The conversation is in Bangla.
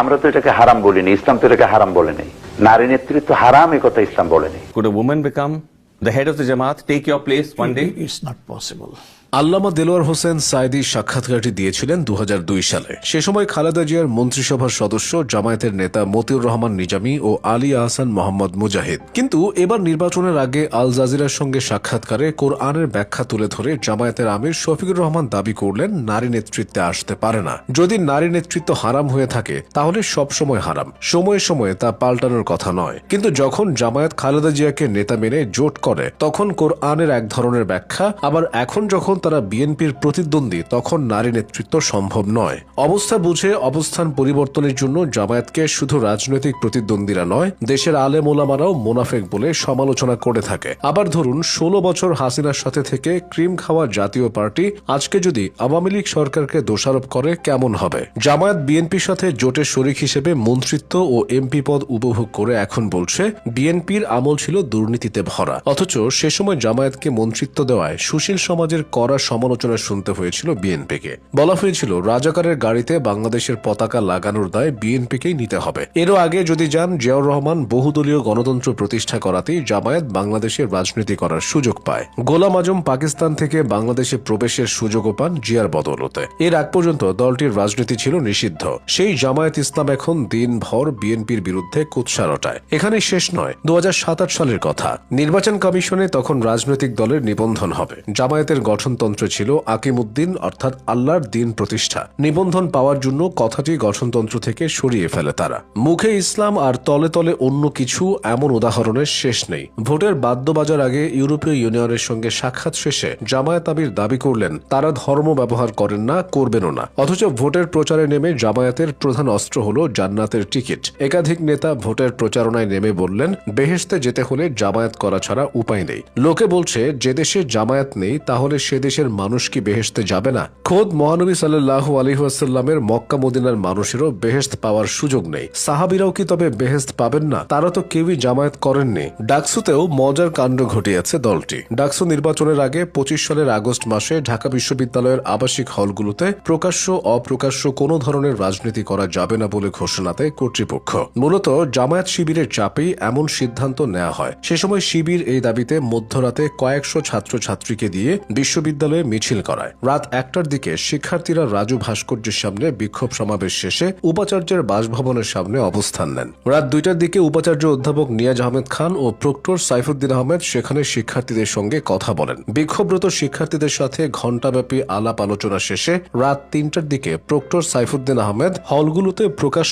আমরা তো এটাকে হারাম বলিনি, ইসলাম তো এটাকে হারাম বলেনি। নারী নেতৃত্ব হারাম, এই কথা ইসলাম বলেনি। Could a woman become the head of the Jamaat, take your place one day? It's not possible. আল্লামা দেলোয়ার হোসেন সাঈদী সাক্ষাৎকারটি দিয়েছিলেন 2002 সালে। সে সময় খালেদা জিয়ার মন্ত্রিসভার সদস্য, জামায়াতের নেতা মতিউর রহমান নিজামী ও আলী আহসান মোহাম্মদ মুজাহিদ। কিন্তু এবার নির্বাচনের আগে আল জাজিরার সঙ্গে সাক্ষাৎকারে কোরআনের ব্যাখ্যা তুলে ধরে জামায়াতের আমির শফিকুর রহমান দাবি করলেন নারী নেতৃত্বে আসতে পারে না। যদি নারী নেতৃত্ব হারাম হয়ে থাকে তাহলে সব সময় হারাম, সময়ে সময়ে তা পাল্টানোর কথা নয়। কিন্তু যখন জামায়াত খালেদা জিয়াকে নেতা মেনে জোট করে তখন কোরআনের এক ধরনের ব্যাখ্যা, আবার এখন যখন তারা বিএনপির প্রতিদ্বন্দ্বী তখন নারী নেতৃত্ব সম্ভব নয়। অবস্থা বুঝে অবস্থান পরিবর্তনের জন্য জামায়াতকে শুধু রাজনৈতিক প্রতিদ্বন্দ্বীরা নয়, দেশের আলেম ওলামারাও মোনাফেক বলে সমালোচনা করে থাকে। আবার ধরুন 16 বছর হাসিনার সাথে থেকে ক্রিম খাওয়া জাতীয় পার্টি আজকে যদি আওয়ামী লীগ সরকারকে দোষারোপ করে কেমন হবে? জামায়াত বিএনপির সাথে জোটের শরিক হিসেবে মন্ত্রিত্ব ও এমপি পদ উপভোগ করে এখন বলছে বিএনপির আমল ছিল দুর্নীতিতে ভরা, অথচ সে সময় জামায়াতকে মন্ত্রিত্ব দেওয়ায় সুশীল সমাজের কড়া সমালোচনা শুনতে হয়েছিল বিএনপিকে। বলা হয়েছিল রাজাকারের গাড়িতে বাংলাদেশের পতাকা লাগানোর দায় বিএনপিকেই নিতে হবে। এরও আগে যদি যান জিয়াউর রহমান বহুদলীয় গণতন্ত্র প্রতিষ্ঠা করাতেই জামায়াত বাংলাদেশের রাজনীতি করার সুযোগ পায়। গোলাম আজম পাকিস্তান থেকে বাংলাদেশে প্রবেশের সুযোগও পান জিয়ার বদৌলতে। এর আগ পর্যন্ত দলটির রাজনীতি ছিল নিষিদ্ধ। সেই জামায়াত ইসলাম এখন দিনভর বিএনপির বিরুদ্ধে কুৎসা রটায়। এখানে শেষ নয়, 2027 সালের কথা। নির্বাচন কমিশনে তখন রাজনৈতিক দলের নিবন্ধন হবে। জামায়াতের গঠনতন্ত্র ছিল আকিমুদ্দিন অর্থাৎ আল্লাহর দিন প্রতিষ্ঠা। নিবন্ধন পাওয়ার জন্য কথাটি গঠনতন্ত্র থেকে সরিয়ে ফেলে তারা। মুখে ইসলাম আর তলে তলে অন্য কিছু, এমন উদাহরণের শেষ নেই। ভোটের বাদ্য বাজার আগে ইউরোপীয় ইউনিয়নের সঙ্গে সাক্ষাৎ শেষে জামায়াত আমির দাবি করলেন তারা ধর্ম ব্যবহার করেন না, করবেনও না। অথচ ভোটের প্রচারে নেমে জামায়াতের প্রধান অস্ত্র হল জান্নাতের টিকিট। একাধিক নেতা ভোটের প্রচারণায় নেমে বললেন বেহেশতে যেতে হলে জামায়াত করা ছাড়া উপায় নেই। লোকে বলছে যে দেশে জামায়াত নেই তাহলে সে দেশের মানুষ কি বেহেশতে যাবে না? খোদ মহানবী সাল্লাল্লাহু আলাইহি ওয়াসাল্লামের মক্কা মদিনার মানুষেরও বেহেশত পাওয়ার সুযোগ নেই। সাহাবীরাও কি তবে বেহেশত পাবেন না? তারা তো কেউই জামায়াত করেননি। ডাকসুতেও মজার কাণ্ড ঘটিয়েছে দলটি। ডাকসু নির্বাচনের আগে 25 সালের আগস্ট মাসে ঢাকা বিশ্ববিদ্যালয়ের আবাসিক হলগুলোতে প্রকাশ্য অপ্রকাশ্য কোনো ধরনের রাজনীতি করা যাবে না বলে ঘোষণা দেয় কর্তৃপক্ষ। মূলত জামায়াত শিবিরের চাপেই এমন সিদ্ধান্ত নেওয়া হয়। সে সময় শিবির এই দাবিতে মধ্যরাতে কয়েকশো ছাত্রছাত্রীকে দিয়ে বিশ্ববিদ্যালয়ে মিছিল করায়। রাত 1টার দিকে শিক্ষার্থীরা রাজু ভাস্কর্যের সামনে বিক্ষোভ সমাবেশ শেষে উপাচার্যের বাসভবনের সামনে অবস্থান নেন। রাত 2টার দিকে উপাচার্য অধ্যাপক নিয়াজ আহমেদ খান ও প্রক্টর সাইফুদ্দিন আহমেদ সেখানে শিক্ষার্থীদের সঙ্গে কথা বলেন। বিক্ষোভরত শিক্ষার্থীদের সাথে ঘণ্টাব্যাপী আলাপ আলোচনা শেষে রাত 3টার দিকে প্রক্টর সাইফুদ্দিন আহমেদ হলগুলোতে প্রকাশ